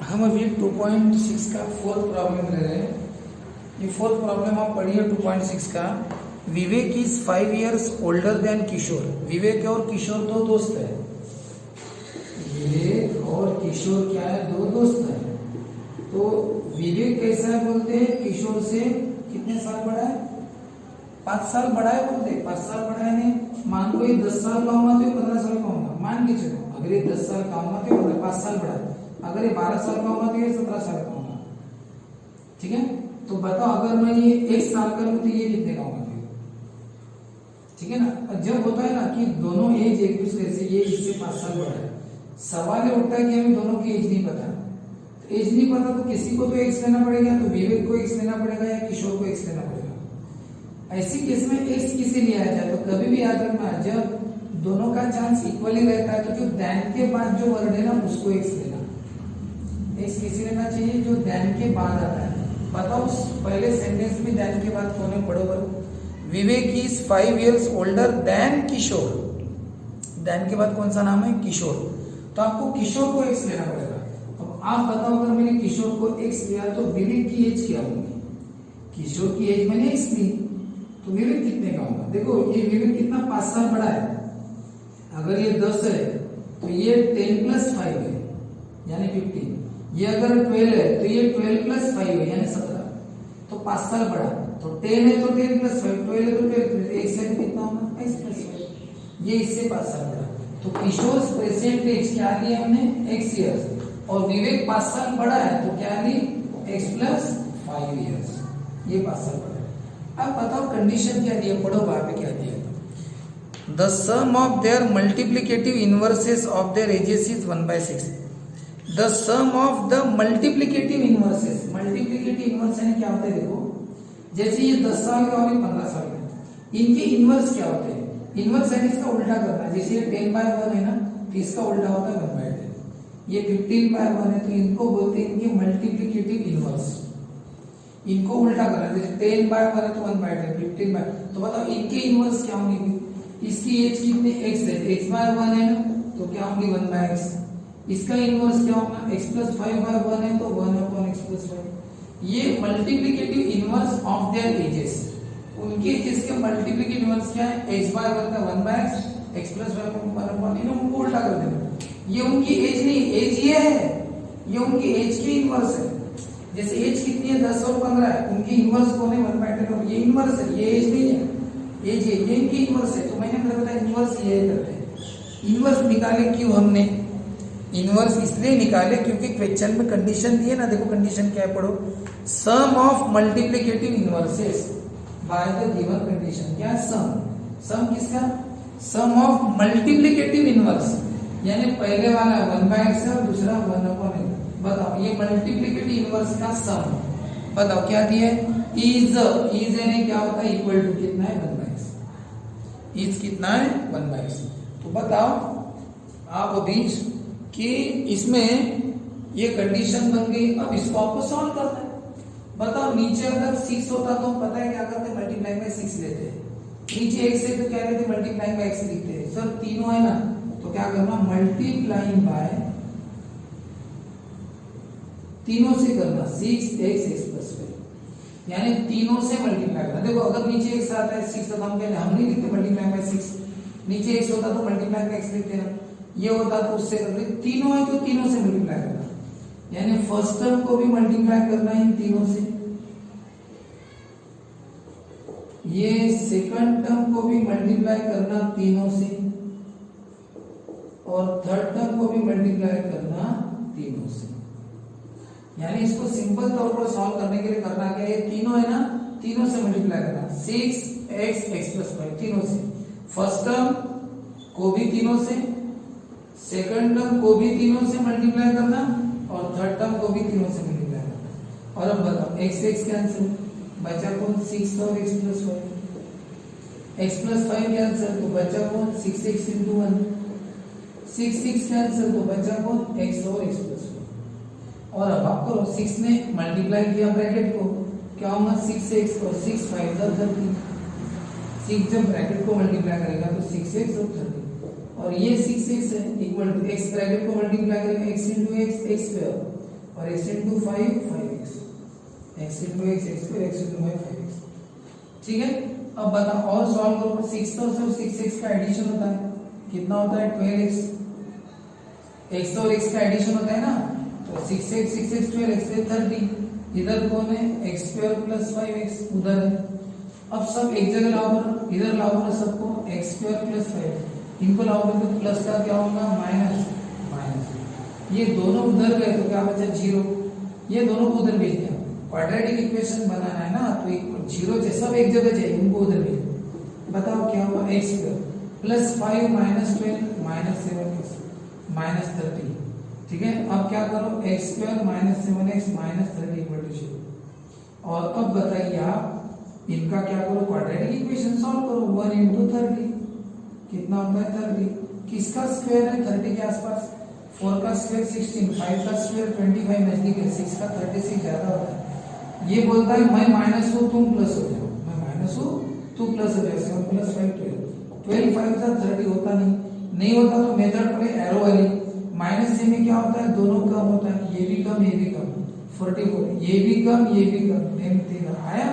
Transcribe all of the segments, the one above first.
हम अभी 2.6 का फोर्थ प्रॉब्लम ले रहे हैं। ये फोर्थ प्रॉब्लम आप पढ़िए 2.6 का। विवेक इज 5 years ओल्डर देन किशोर। विवेक और किशोर दो दोस्त है। विवेक और किशोर क्या है? दो दोस्त है। तो विवेक कैसा है बोलते हैं? किशोर से कितने साल बड़ा है? 5 साल बड़ा है बोलते हैं। 5 साल बड़ा है नहीं, मान लो ये 10 साल का होगा तो ये 15 साल का होगा, मान के चलो। अगर ये 10 साल का होगा तो ये 5 साल बड़ा है। अगर ये 12 साल का होगा तो ये 17 साल का होगा। ठीक है, तो बताओ अगर मैं ये 1 साल का लूं तो ये कितने का होगा? ठीक है ना। जब होता है ना कि दोनों एज एक दूसरे से, ये इससे 5 साल बड़ा है, सवाल ये उठता है कि हमें दोनों की एज नहीं पता। तो एज नहीं पता तो किसी को तो एक्स लेना पड़ेगा। तो विवेक को एक्स लेना पड़ेगा या किशोर को एक्स लेना पड़ेगा। ऐसी केस में एक्स किसे लिया जाए? तो कभी भी याद रखना, जब दोनों का चांस इक्वली रहता है तो जो दैन के बाद जो वर्ड है ना उसको एक्स लेना। एक्स किसे लेना चाहिए? जो दैन के बाद आता है। बताओ पहले सेंटेंस में दैन के बाद कौन है? पढ़ो करो। Vivek is 5 years older than Kishore. Than के बाद कौन सा नाम है? किशोर। तो आपको किशोर को एक्स लेना पड़ेगा। अब आप बताओ अगर मैंने किशोर को एक्स लिया तो विवेक की एज क्या होगी? किशोर की एज मैंने एक्स ली तो विवेक कितने का होगा? देखो ये विवेक कितना 5 साल बड़ा है। अगर ये 10 है तो ये 10 + 5 है यानी 15। ये अगर 12 है तो ये 12 + 5 है यानी 17। तो 5 साल बड़ा। तो 10 है तो 10 + 5, 12 है तो 12, एक से कितना होगा? x + 5। ये इससे 5 साल बड़ा। तो किशोर प्रेजेंट एज क्या ली हमने? x years। और विवेक 5 साल बड़ा है तो क्या ली? x + 5 years। ये 5 साल बड़ा है। अब बताओ कंडीशन क्या दी है? पढ़ो वहां पे क्या दिया है। The sum of their multiplicative inverses of their ages is 1/6। The sum of the multiplicative inverses. Multiplicative inverse यानी क्या होता है? देखो जैसे ये 10 साल का और 15 साल का, इनके इनवर्स क्या होते हैं? इनवर्स यानी इसका उल्टा करना है। जैसे ये 10/1 है ना तो इसका उल्टा होता है 1/10। ये 15/1 है तो इनको बोलते हैं इनके मल्टीप्लिकेटिव इनवर्स। इनको उल्टा करना है। जैसे 10/1 है तो 1/10, 15/, तो बताओ इनके इनवर्स क्या होंगे? इसकी एज कितने? x है, x/1 है ना तो क्या होंगी? 1/x। इसका इनवर्स क्या होगा? x + 5/1 है तो 1/x + 5। ये multiplicative inverse of their edges. उनके एजेस के मल्टीप्लिकेटिव इनवर्स क्या है? x/1 का 1/x, x + 5 का 1/1। इन्हें उनको उल्टा कर देना। ये उनकी एज नहीं, एज ये है, ये उनकी एज की इनवर्स है। जैसे एज कितनी है? 10 और 15 है, उनकी इनवर्स कौन है? 1/10। ये इनवर्स है, ये एज नहीं है, एज है, ये इनकी इनवर्स है। तो मैंने बताया इनवर्स ये करते हैं। इनवर्स निकाले क्यों हमने? इनवर्स इसलिए निकाले क्योंकि क्वेश्चन में कंडीशन दी है ना। देखो कंडीशन क्या है, पढ़ो। Sum of multiplicative inverses by the given condition. क्या है? सम किसका? सम ऑफ मल्टीप्लिकेटिव इनवर्स यानी पहले वाला 1/x है और दूसरा 1/x। बताओ ये मल्टीप्लिकेटिव इनवर्स का सम बताओ क्या दिया है? इज यानी क्या होता है? इक्वल टू कितना है? 1/x। इज कितना है? 1/x। तो बताओ आप बीच कि इसमें ये कंडीशन बन गई। अब इसको आपको सॉल्व करना है। बताओ नीचे अगर 6 होता तो पता है क्या करते? मल्टीप्लाई बाय 6 लेते हैं। नीचे x है तो क्या लेते? मल्टीप्लाई बाय x लिखते हैं। सर तीनों है ना तो क्या करना? मल्टीप्लाइंग बाय तीनों से करना 6x + 5 यानी तीनों से मल्टीप्लाई करना। देखो अगर नीचे x आता है 6 तो हम क्या हम नहीं लिखते मल्टीप्लाई बाय 6। नीचे x होता तो मल्टीप्लाई बाय x लिखते हैं। ये होता तो उससे कर लेते। तीनों है तो तीनों से मल्टीप्लाई करना यानी फर्स्ट टर्म को भी मल्टीप्लाई करना इन तीनों से, ये सेकंड टर्म को भी मल्टीप्लाई करना तीनों से, और थर्ड टर्म को भी मल्टीप्लाई करना तीनों से। यानी इसको सिंपल तौर पर सॉल्व करने के लिए करना क्या है? ये तीनों है ना, तीनों से मल्टीप्लाई करना 6x + 5 तीनों से। फर्स्ट टर्म को भी तीनों से, सेकंड टर्म को भी तीनों से मल्टीप्लाई करना और थर्ड टर्म को भी तीनों से मल्टीप्लाई करना। और अब बताओ x कैंसिल, बचा कौन? 6 और x + 5। x + 5 कैंसिल तो बचा कौन? 6x × 1। 6 कैंसिल तो बचा कौन? x और x + 5। और अब आप करो 6 ने मल्टीप्लाई किया ब्रैकेट को, क्या होगा? 6x और 6 5 30। 6 जब ब्रैकेट को मल्टीप्लाई करेगा तो 6x और 30 और ये 6x है इक्वल टू x ब्रैकेट को मल्टीप्लाई करेगा x × x x² और x into 5 5x, x into x x square, x into y 5x। ठीक है, अब बताओ और सॉल्व करो। 6 और 6x का एडिशन होता है, कितना होता है 12x, x और x का एडिशन होता है ना, तो 6x 12x से 30। इधर कौन है x स्क्वायर प्लस 5x, उधर है। अब सब एक जगह लाओ, इधर लाओ ना सबको, x स्क्वायर प्लस 5, इनको लाओ तो प्लस का क्या होगा माइनस माइनस, ये दोनों उधर गए तो क्या बचा 0, ये दोनों को उधर भेज दिया। क्वाड्रेटिक इक्वेशन बनाना है ना, तो 0 सब एक जगह चाहिए, उनको उधर भेज। बताओ क्या हुआ, x square plus 5 minus 12 minus 7x minus 30। ठीक है, अब क्या करो x square minus 7x minus 30 equal to 0। और अब बताइए आप इनका क्या करो, क्वाड्रेटिक इक्वेशन सॉल्व करो। 1 इंटू 30 कितना होता है 30, किसका स्क्वायर है 30 के आसपास, 4 का स्क्वायर 16, 5 का स्क्वायर 25 नजदीक है, 6 का 36 ज्यादा होता है। ये बोलता है मैं माइनस हूँ तुम प्लस हो जाओ, मैं माइनस हूँ तू प्लस हो जाओ। 7 प्लस 5 12, 5 का 30 होता नहीं होता तो मेथड पड़े एरो वाली। माइनस से में क्या होता है, दोनों कम होता है, ये भी कम ये भी कम, 44, ये भी कम ये भी कम, आया।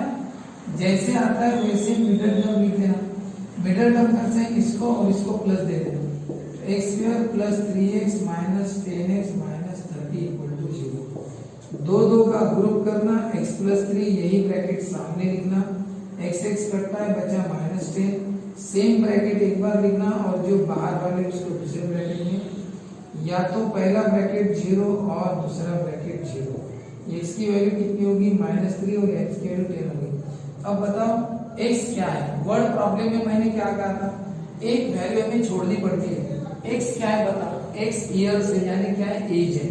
जैसे आता है वैसे मिडिल टर्म लिख देना, मिडिल टर्म करते हैं इसको और इसको प्लस दे देना, x square plus 3x minus 10x minus 30 equal to 0। दो का ग्रुप करना, x प्लस 3 यही ब्रैकेट सामने लिखना, x कटता है बचा माइनस 10, सेम ब्रैकेट एक बार लिखना और जो बाहर वाले उसको दूसरे ब्रैकेट में, या तो पहला ब्रैकेट 0 और दूसरा ब्रैकेट 0। x की वैल्यू कितनी होगी -3 और x की वैल्यू 10 होगी। अब बताओ x क्या है, वर्ड प्रॉब्लम में मैंने क्या कहा था, एक वैल्यू हमें छोड़नी पड़ती है। x क्या है बताओ, x ईयर्स है यानी क्या है एज है,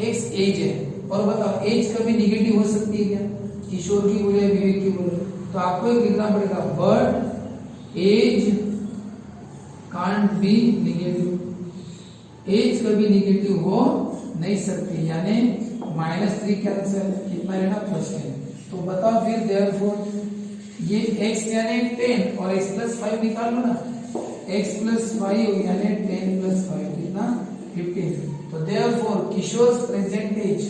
x एज है। और बताओ एज कभी निगेटिव हो सकती है क्या, किशोर की बोले विवेक की बोले, तो आपको एक लिखना पड़ेगा but age can't be negative, age कभी निगेटिव हो नहीं सकती, यानी -3 कैंसिल, कितना लेना +10। तो बताओ फिर देयरफॉर ये x यानी 10 और x प्लस 5 निकाल लो ना, x प्लस 5 यानी 10 प्लस 5 कितना 15। तो therefore Kishore's present age,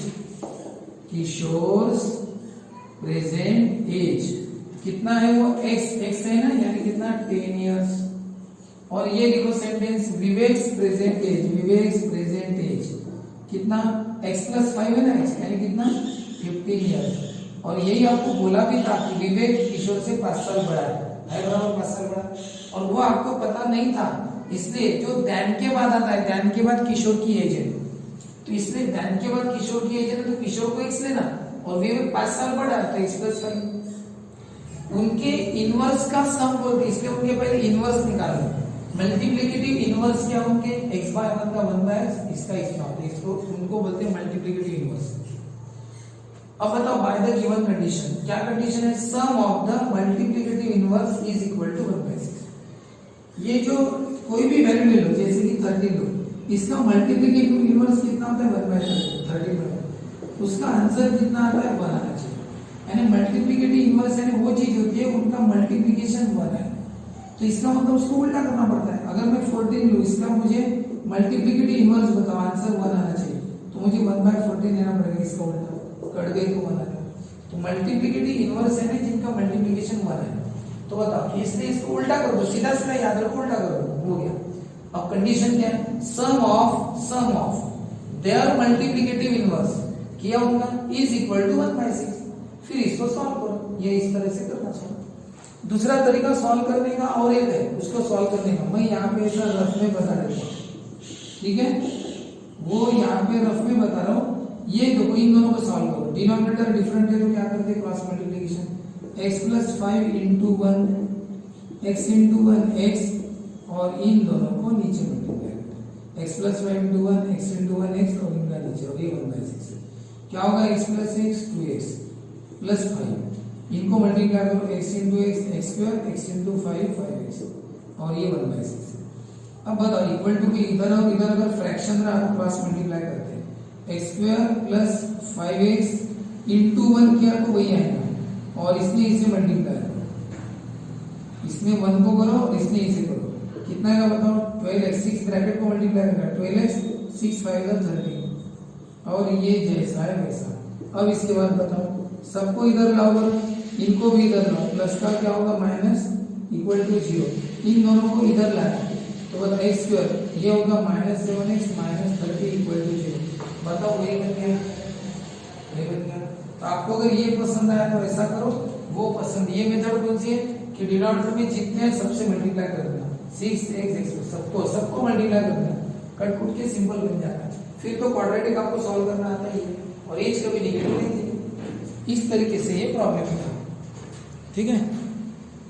Kishore's present age कितना है वो x है ना, यानी कितना 10 इयर्स। और ये लिखो sentence Vivek's present age, Vivek's present age कितना x प्लस 5 है ना, x यानी कितना 15 इयर्स। और यही आपको बोला भी था कि विवेक किशोर से 5 साल बड़ा है बराबर 5 साल बड़ा, और वो आपको पता नहीं था, इसलिए जो दैन के बाद आता है, दैन के बाद किशोर की एज है, तो इसलिए दैन के बाद किशोर की एज है तो किशोर को x लेना, और विवेक 5 साल बड़ा है तो x प्लस 5 उनके इनवर्स का सम बोलते, इसलिए उनके पहले इनवर्स निकालो। मल्टीप्लिकेटिव इनवर्स क्या उनके x/1 का 1/x, इसका इसको उनको बोलते हैं मल्टीप्लिकेटिव इनवर्स। अब बताओ बाय द गिवन कंडीशन, क्या कंडीशन है, sum of the multiplicative inverse is equal to 1/6। ये जो कोई भी वैल्यू ले लो, जैसे कि 30 लो, इसका मल्टीप्लिकेटिव इनवर्स कितना होता है 1/30, उसका आंसर कितना आता है 1 आना चाहिए। यानी मल्टीप्लिकेटिव इनवर्स यानी वो चीज होती है उनका मल्टीप्लिकेशन 1 है, तो इसका मतलब उसको उल्टा करना पड़ता है। अगर मैं 14 लूं, इसका मुझे मल्टीप्लिकेटिव इनवर्स बताओ, आंसर 1 आना चाहिए, तो मुझे 1/14 लेना पड़ेगा, इसका उल्टा कट गई तो 1 आएगा। तो मल्टीप्लिकेटिव इनवर्स है ना जिनका मल्टीप्लिकेशन 1 है, तो बताओ इसलिए इसको उल्टा कर दो, सीधा सीधा याद रखो, उल्टा कर दो, हो गया। अब कंडीशन क्या है, sum of their multiplicative inverse किया उनका इज इक्वल टू 1/6, फिर इसको सॉल्व करो, ये इस तरह से करना चाहिए। दूसरा तरीका सॉल्व करने का और एक है, उसको सॉल्व करने का मैं यहाँ पे ऐसा रफ में बता देता हूँ, ठीक है, वो यहाँ पे रफ में बता रहा हूँ। ये देखो इन दोनों को सॉल्व करो, डिनोमिनेटर डिफरेंट है तो क्या करते हैं cross multiplication, x plus 5 into 1 x into 1 x, और इन दोनों को नीचे मल्टीप्लाई करो, x plus 5 into 1 x into 1 x, और इनका नीचे और ये 1/6 क्या होगा, x प्लस 6 2x प्लस 5, इनको मल्टीप्लाई करो, x into x x square x into 5 5x, और ये 1/6। अब बताओ इक्वल टू की इधर और इधर अगर फ्रैक्शन रहा तो क्रॉस मल्टीप्लाई करते हैं, x square plus 5x into 1 किया तो वही आएगा, और इसने इसे मल्टीप्लाई करो, इसमें 1 को करो और इसने इसे करो, कितना आएगा बताओ 12x, 6 ब्रैकेट को मल्टीप्लाई करेगा 12x 6 5 30, और ये जैसा है वैसा। अब इसके बाद बताओ, सबको इधर लाओ, इनको भी इधर लाओ, प्लस का क्या होगा माइनस इक्वल टू 0, इन दोनों को इधर लाया तो बताओ एक्स स्क्वायर ये होगा -7x माइनस 30 इक्वल टू 0। बताओ वही बन गया, वही बन गया। तो आपको अगर ये पसंद आया तो ऐसा करो, वो पसंद, ये मेथड कौन सी है कि डिनोमिनेटर में जितने हैं सबसे मल्टीप्लाई कर देना, 6x सबको मल्टीप्लाई कर देना, कट कुट के सिंपल बन जाता है। फिर तो क्वाड्रेटिक आपको सॉल्व करना आता ही है और एज कभी निगेटिव नहीं थी। इस तरीके से ये प्रॉब्लम था, ठीक है।